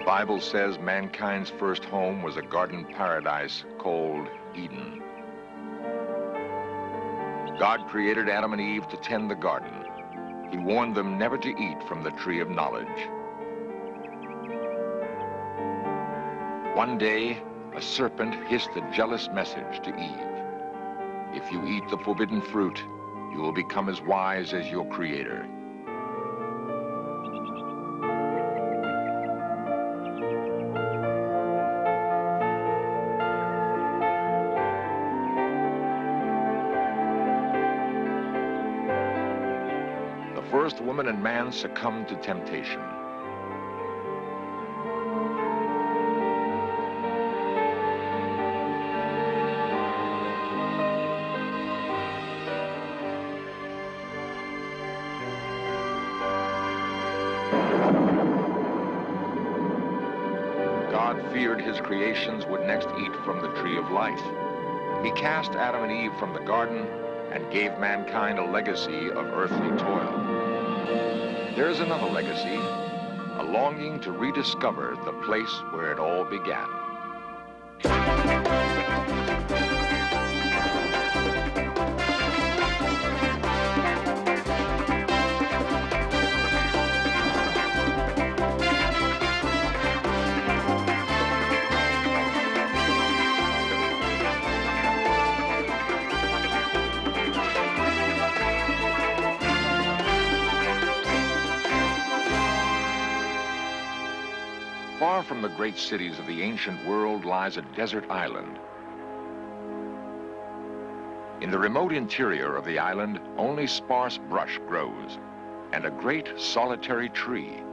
The Bible says mankind's first home was a garden paradise called Eden. God created Adam and Eve to tend the garden. He warned them never to eat from the tree of knowledge. One day, a serpent hissed a jealous message to Eve. If you eat the forbidden fruit, you will become as wise as your Creator. The first woman and man succumbed to temptation. God feared his creations would next eat from the tree of life. He cast Adam and Eve from the garden and gave mankind a legacy of earthly toil. There is another legacy, a longing to rediscover the place where it all began. Far from the great cities of the ancient world lies a desert island. In the remote interior of the island, only sparse brush grows, and a great solitary tree.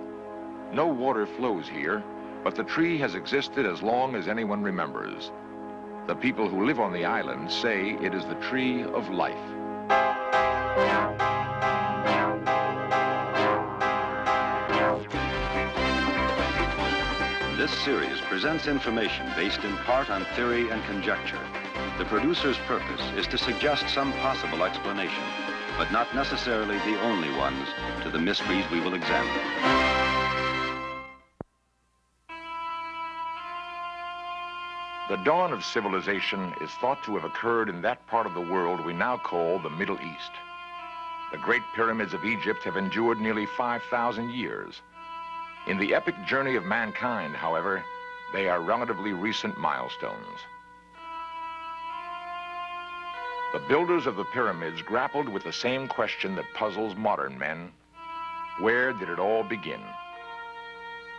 No water flows here, but the tree has existed as long as anyone remembers. The people who live on the island say it is the tree of life. This series presents information based in part on theory and conjecture. The producer's purpose is to suggest some possible explanation, but not necessarily the only ones, to the mysteries we will examine. The dawn of civilization is thought to have occurred in that part of the world we now call the Middle East. The Great Pyramids of Egypt have endured nearly 5,000 years. In the epic journey of mankind, however, they are relatively recent milestones. The builders of the pyramids grappled with the same question that puzzles modern men. Where did it all begin?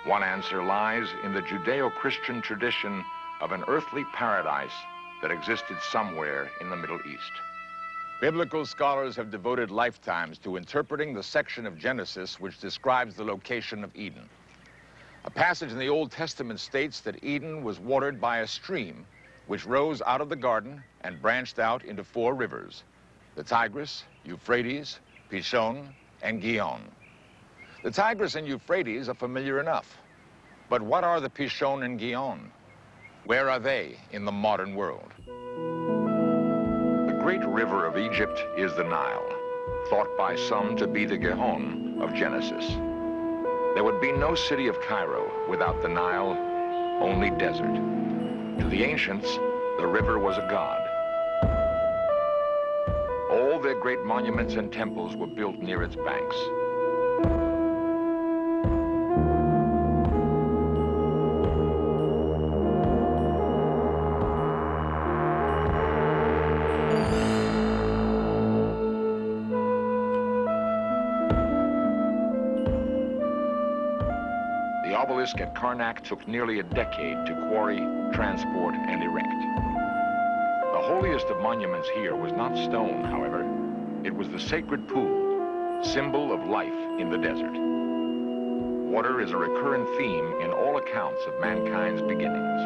One answer lies in the Judeo-Christian tradition of an earthly paradise that existed somewhere in the Middle East. Biblical scholars have devoted lifetimes to interpreting the section of Genesis which describes the location of Eden. A passage in the Old Testament states that Eden was watered by a stream which rose out of the garden and branched out into 4 rivers: the Tigris, Euphrates, Pishon, and Gihon. The Tigris and Euphrates are familiar enough. But what are the Pishon and Gihon? Where are they in the modern world? The great river of Egypt is the Nile, thought by some to be the Gihon of Genesis. There would be no city of Cairo without the Nile, only desert. To the ancients, the river was a god. All their great monuments and temples were built near its banks. The obelisk at Karnak took nearly a decade to quarry, transport, and erect. The holiest of monuments here was not stone, however. It was the sacred pool, symbol of life in the desert. Water is a recurrent theme in all accounts of mankind's beginnings.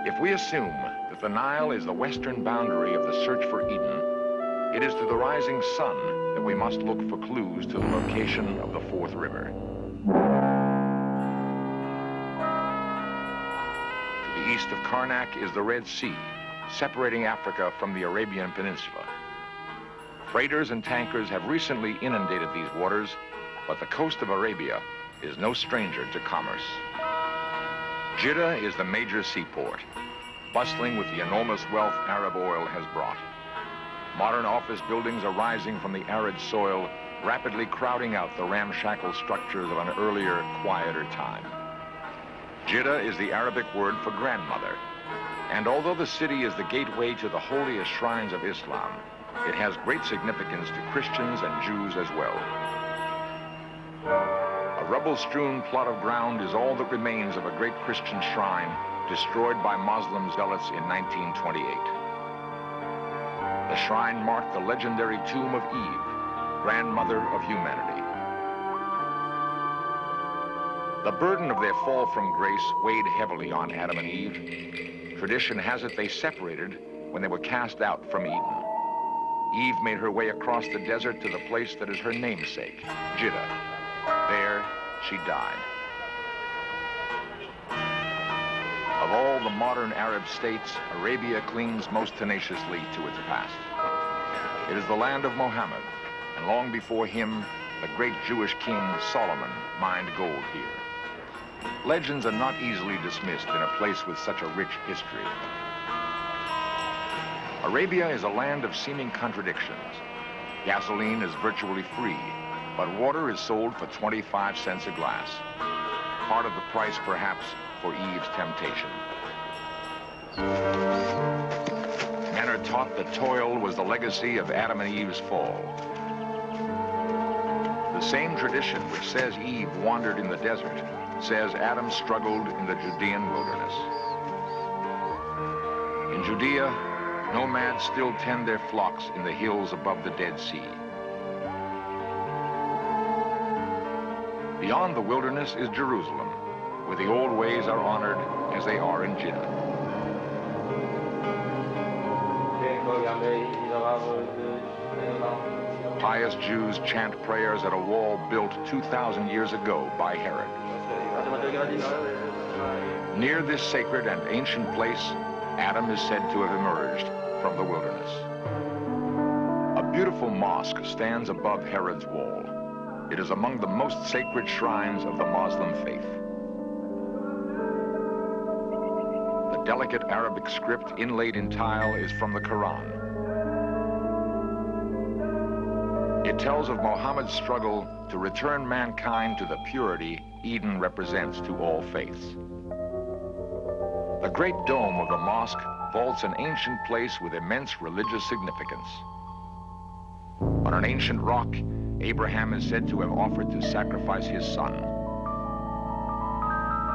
If we assume that the Nile is the western boundary of the search for Eden, it is to the rising sun that we must look for clues to the location of the 4th river. East of Karnak is the Red Sea, separating Africa from the Arabian Peninsula. Freighters and tankers have recently inundated these waters, but the coast of Arabia is no stranger to commerce. Jeddah is the major seaport, bustling with the enormous wealth Arab oil has brought. Modern office buildings are rising from the arid soil, rapidly crowding out the ramshackle structures of an earlier, quieter time. Jeddah is the Arabic word for grandmother, and although the city is the gateway to the holiest shrines of Islam, it has great significance to Christians and Jews as well. A rubble-strewn plot of ground is all that remains of a great Christian shrine destroyed by Muslim zealots in 1928. The shrine marked the legendary tomb of Eve, grandmother of humanity. The burden of their fall from grace weighed heavily on Adam and Eve. Tradition has it they separated when they were cast out from Eden. Eve made her way across the desert to the place that is her namesake, Jeddah. There, she died. Of all the modern Arab states, Arabia clings most tenaciously to its past. It is the land of Muhammad, and long before him, the great Jewish king Solomon mined gold here. Legends are not easily dismissed in a place with such a rich history. Arabia is a land of seeming contradictions. Gasoline is virtually free, but water is sold for 25 cents a glass. Part of the price, perhaps, for Eve's temptation. Men are taught that toil was the legacy of Adam and Eve's fall. The same tradition which says Eve wandered in the desert says Adam struggled in the Judean wilderness. In Judea, nomads still tend their flocks in the hills above the Dead Sea. Beyond the wilderness is Jerusalem, where the old ways are honored as they are in Jeddah. Pious Jews chant prayers at a wall built 2,000 years ago by Herod. Near this sacred and ancient place, Adam is said to have emerged from the wilderness. A beautiful mosque stands above Herod's wall. It is among the most sacred shrines of the Muslim faith. The delicate Arabic script inlaid in tile is from the Quran. It tells of Muhammad's struggle to return mankind to the purity Eden represents to all faiths. The great dome of the mosque vaults an ancient place with immense religious significance. On an ancient rock, Abraham is said to have offered to sacrifice his son.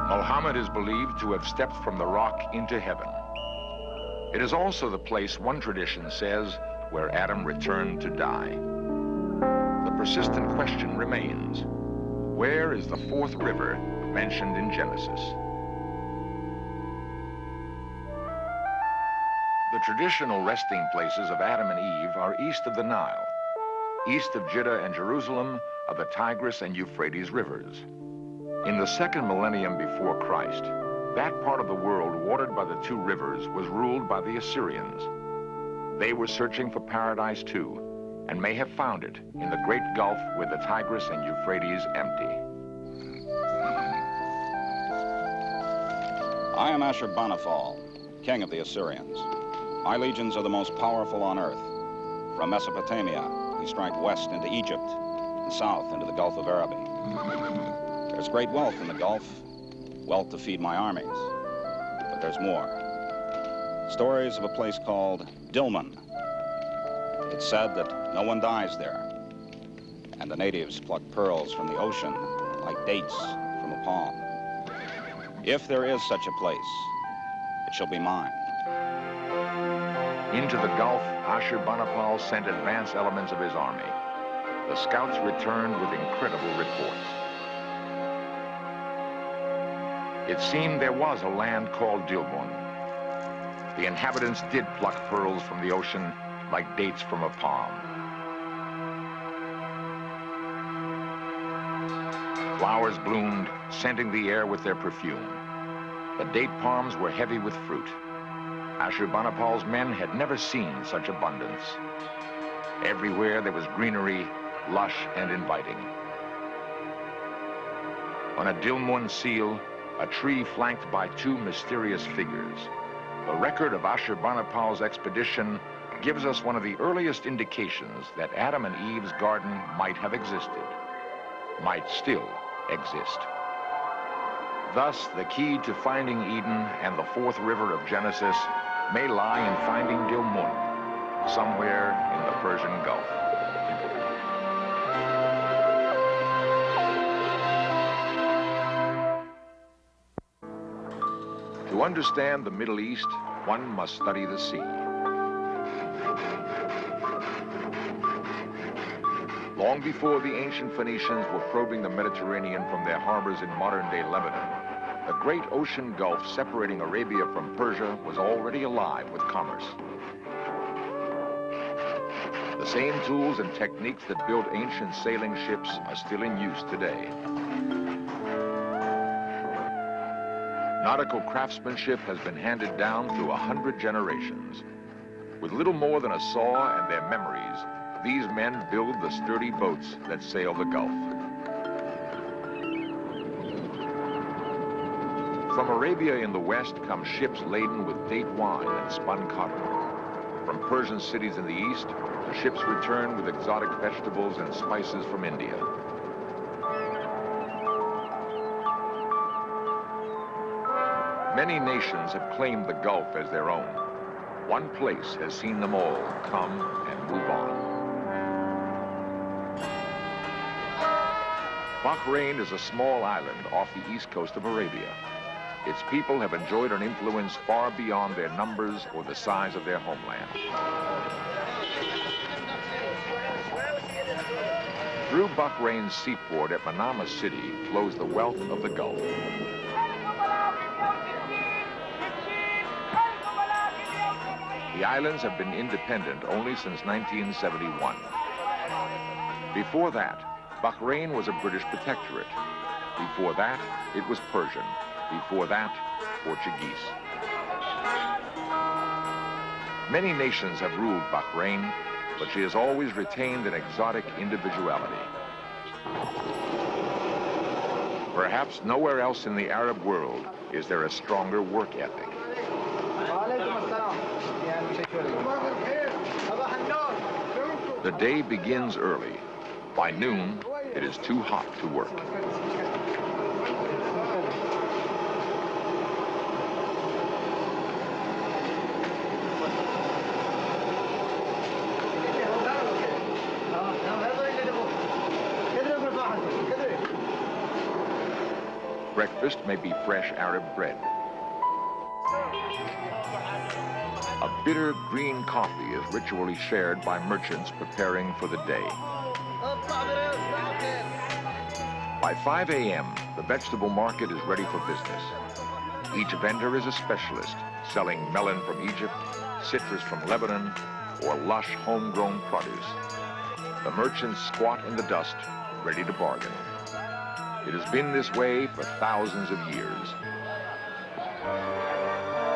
Muhammad is believed to have stepped from the rock into heaven. It is also the place, one tradition says, where Adam returned to die. The persistent question remains, where is the fourth river mentioned in Genesis? The traditional resting places of Adam and Eve are east of the Nile. East of Jeddah and Jerusalem are the Tigris and Euphrates rivers. In the second millennium before Christ, that part of the world watered by the two rivers was ruled by the Assyrians. They were searching for paradise too, and may have found it in the great gulf where the Tigris and Euphrates empty. I am Ashurbanipal, king of the Assyrians. My legions are the most powerful on earth. From Mesopotamia, we strike west into Egypt and south into the Gulf of Araby. There's great wealth in the Gulf, wealth to feed my armies. But there's more. Stories of a place called Dilmun. It's said that no one dies there, and the natives pluck pearls from the ocean like dates from a palm. If there is such a place, it shall be mine. Into the Gulf, Ashurbanipal sent advance elements of his army. The scouts returned with incredible reports. It seemed there was a land called Dilmun. The inhabitants did pluck pearls from the ocean like dates from a palm. Flowers bloomed, scenting the air with their perfume. The date palms were heavy with fruit. Ashurbanipal's men had never seen such abundance. Everywhere there was greenery, lush and inviting. On a Dilmun seal, a tree flanked by two mysterious figures. The record of Ashurbanipal's expedition gives us one of the earliest indications that Adam and Eve's garden might have existed, might still exist. Thus, the key to finding Eden and the fourth river of Genesis may lie in finding Dilmun, somewhere in the Persian Gulf. To understand the Middle East, one must study the sea. Long before the ancient Phoenicians were probing the Mediterranean from their harbors in modern-day Lebanon, the great ocean gulf separating Arabia from Persia was already alive with commerce. The same tools and techniques that built ancient sailing ships are still in use today. Nautical craftsmanship has been handed down through 100 generations. With little more than a saw and their memories, these men build the sturdy boats that sail the Gulf. From Arabia in the west come ships laden with date wine and spun cotton. From Persian cities in the east, the ships return with exotic vegetables and spices from India. Many nations have claimed the Gulf as their own. One place has seen them all come and move on. Bahrain is a small island off the east coast of Arabia. Its people have enjoyed an influence far beyond their numbers or the size of their homeland. Through Bahrain's seaport at Manama City flows the wealth of the Gulf. The islands have been independent only since 1971. Before that, Bahrain was a British protectorate. Before that, it was Persian. Before that, Portuguese. Many nations have ruled Bahrain, but she has always retained an exotic individuality. Perhaps nowhere else in the Arab world is there a stronger work ethic. The day begins early. By noon, it is too hot to work. Breakfast may be fresh Arab bread. A bitter green coffee is ritually shared by merchants preparing for the day. By 5 a.m., the vegetable market is ready for business. Each vendor is a specialist, selling melon from Egypt, citrus from Lebanon, or lush homegrown produce. The merchants squat in the dust, ready to bargain. It has been this way for thousands of years.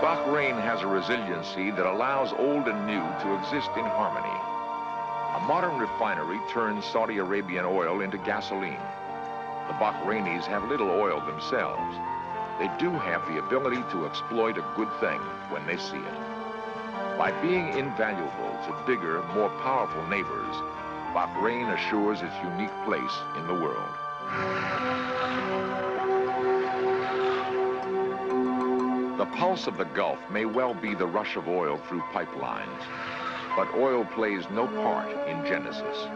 Bahrain has a resiliency that allows old and new to exist in harmony. A modern refinery turns Saudi Arabian oil into gasoline. The Bahrainis have little oil themselves. They do have the ability to exploit a good thing when they see it. By being invaluable to bigger, more powerful neighbors, Bahrain assures its unique place in the world. The pulse of the Gulf may well be the rush of oil through pipelines, but oil plays no part in Genesis.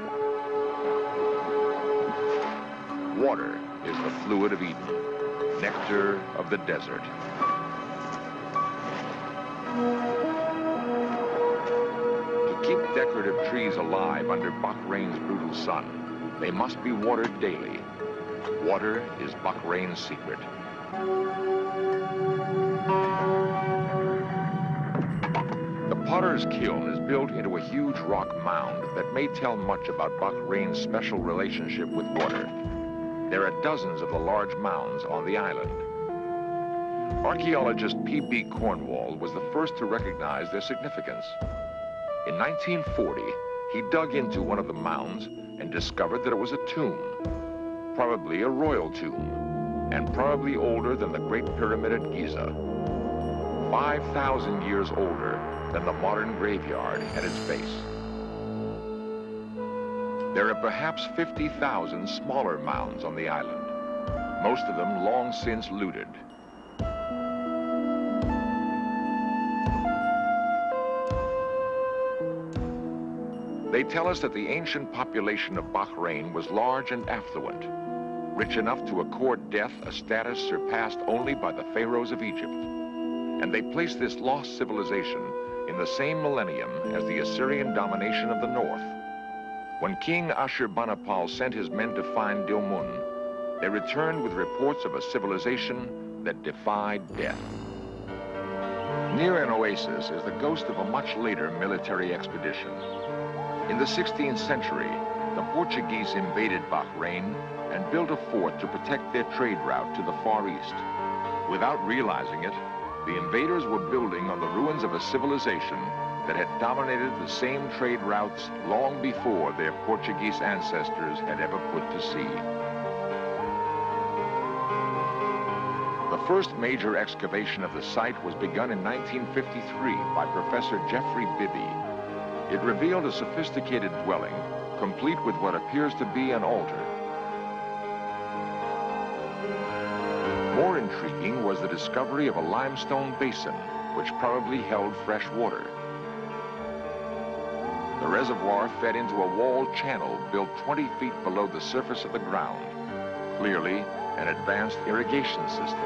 Water is the fluid of Eden, nectar of the desert. To keep decorative trees alive under Bahrain's brutal sun, they must be watered daily. Water is Bahrain's secret. The potter's kiln is built into a huge rock mound that may tell much about Bahrain's special relationship with water. There are dozens of the large mounds on the island. Archaeologist P.B. Cornwall was the first to recognize their significance. In 1940, he dug into one of the mounds and discovered that it was a tomb, probably a royal tomb. and probably older than the Great Pyramid at Giza. 5,000 years older than the modern graveyard at its base. There are perhaps 50,000 smaller mounds on the island, most of them long since looted. They tell us that the ancient population of Bahrain was large and affluent, rich enough to accord death a status surpassed only by the pharaohs of Egypt. And they place this lost civilization in the same millennium as the Assyrian domination of the north. When King Ashurbanipal sent his men to find Dilmun, they returned with reports of a civilization that defied death. Near an oasis is the ghost of a much later military expedition. In the 16th century, the Portuguese invaded Bahrain and built a fort to protect their trade route to the Far East. Without realizing it, the invaders were building on the ruins of a civilization that had dominated the same trade routes long before their Portuguese ancestors had ever put to sea. The first major excavation of the site was begun in 1953 by Professor Geoffrey Bibby. It revealed a sophisticated dwelling, complete with what appears to be an altar. More intriguing was the discovery of a limestone basin, which probably held fresh water. The reservoir fed into a walled channel built 20 feet below the surface of the ground, clearly an advanced irrigation system.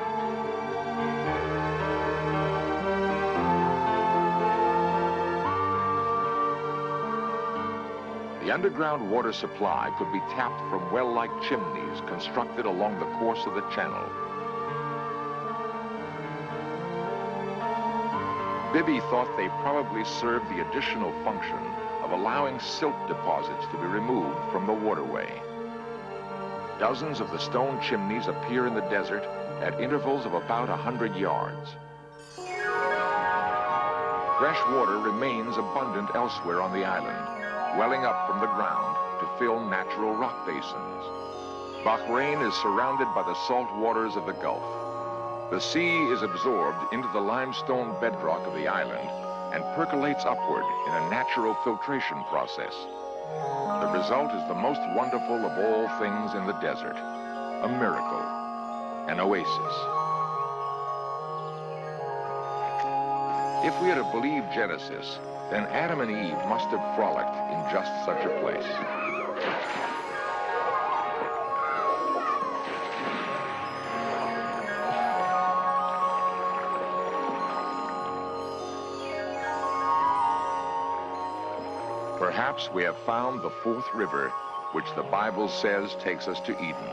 The underground water supply could be tapped from well-like chimneys constructed along the course of the channel. Bibby thought they probably served the additional function of allowing silt deposits to be removed from the waterway. Dozens of the stone chimneys appear in the desert at intervals of about 100 yards. Fresh water remains abundant elsewhere on the island, welling up from the ground to fill natural rock basins. Bahrain is surrounded by the salt waters of the Gulf. The sea is absorbed into the limestone bedrock of the island and percolates upward in a natural filtration process. The result is the most wonderful of all things in the desert, a miracle, an oasis. If we are to believe Genesis, then Adam and Eve must have frolicked in just such a place. Perhaps we have found the fourth river, which the Bible says takes us to Eden.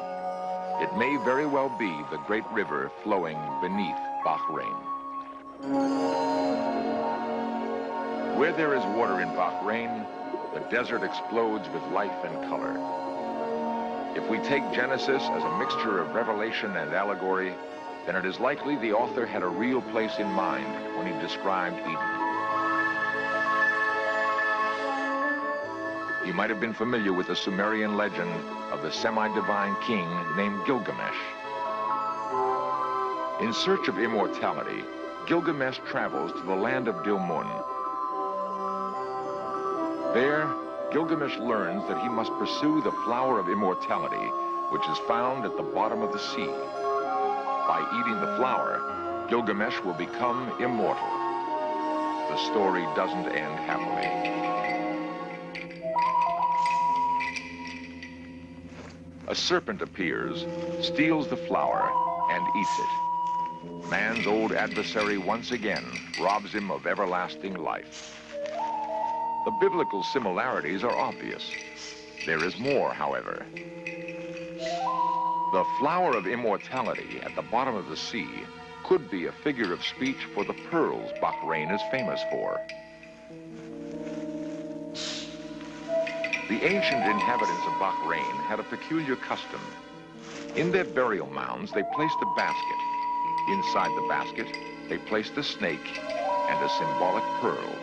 It may very well be the great river flowing beneath Bahrain. Where there is water in Bahrain, the desert explodes with life and color. If we take Genesis as a mixture of revelation and allegory, then it is likely the author had a real place in mind when he described Eden. He might have been familiar with the Sumerian legend of the semi-divine king named Gilgamesh. In search of immortality, Gilgamesh travels to the land of Dilmun. There, Gilgamesh learns that he must pursue the flower of immortality, which is found at the bottom of the sea. By eating the flower, Gilgamesh will become immortal. The story doesn't end happily. A serpent appears, steals the flower, and eats it. Man's old adversary once again robs him of everlasting life. The biblical similarities are obvious. There is more, however. The flower of immortality at the bottom of the sea could be a figure of speech for the pearls Bahrain is famous for. The ancient inhabitants of Bahrain had a peculiar custom. In their burial mounds, they placed a basket. Inside the basket, they placed a snake and a symbolic pearl.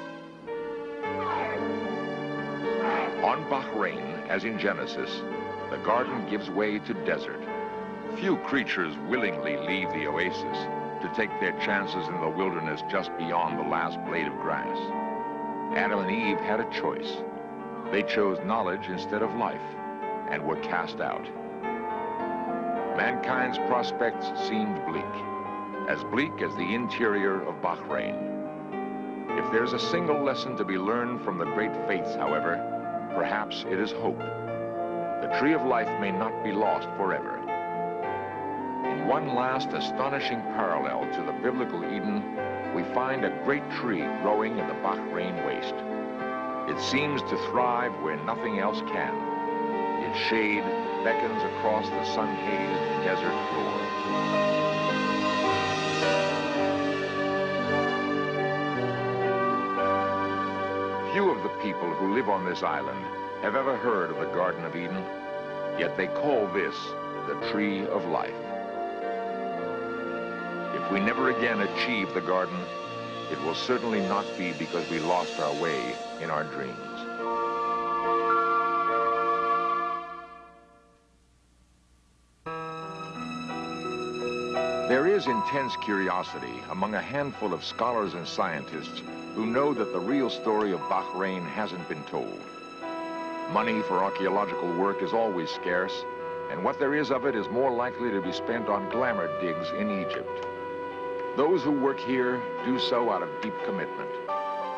On Bahrain, as in Genesis, the garden gives way to desert. Few creatures willingly leave the oasis to take their chances in the wilderness just beyond the last blade of grass. Adam and Eve had a choice. They chose knowledge instead of life and were cast out. Mankind's prospects seemed bleak as the interior of Bahrain. If there's a single lesson to be learned from the great faiths, however, perhaps it is hope. The tree of life may not be lost forever. In one last astonishing parallel to the biblical Eden, we find a great tree growing in the Bahrain waste. It seems to thrive where nothing else can. Its shade beckons across the sun-hazed desert floor. Few of the people who live on this island have ever heard of the Garden of Eden, yet they call this the Tree of Life. If we never again achieve the garden, it will certainly not be because we lost our way in our dreams. There is intense curiosity among a handful of scholars and scientists who know that the real story of Bahrain hasn't been told. Money for archaeological work is always scarce, and what there is of it is more likely to be spent on glamour digs in Egypt. Those who work here do so out of deep commitment.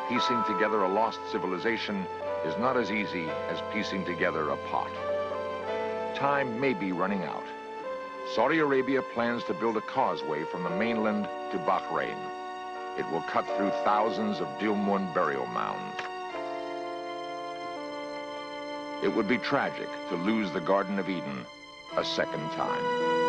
Piecing together a lost civilization is not as easy as piecing together a pot. Time may be running out. Saudi Arabia plans to build a causeway from the mainland to Bahrain. It will cut through thousands of Dilmun burial mounds. It would be tragic to lose the Garden of Eden a second time.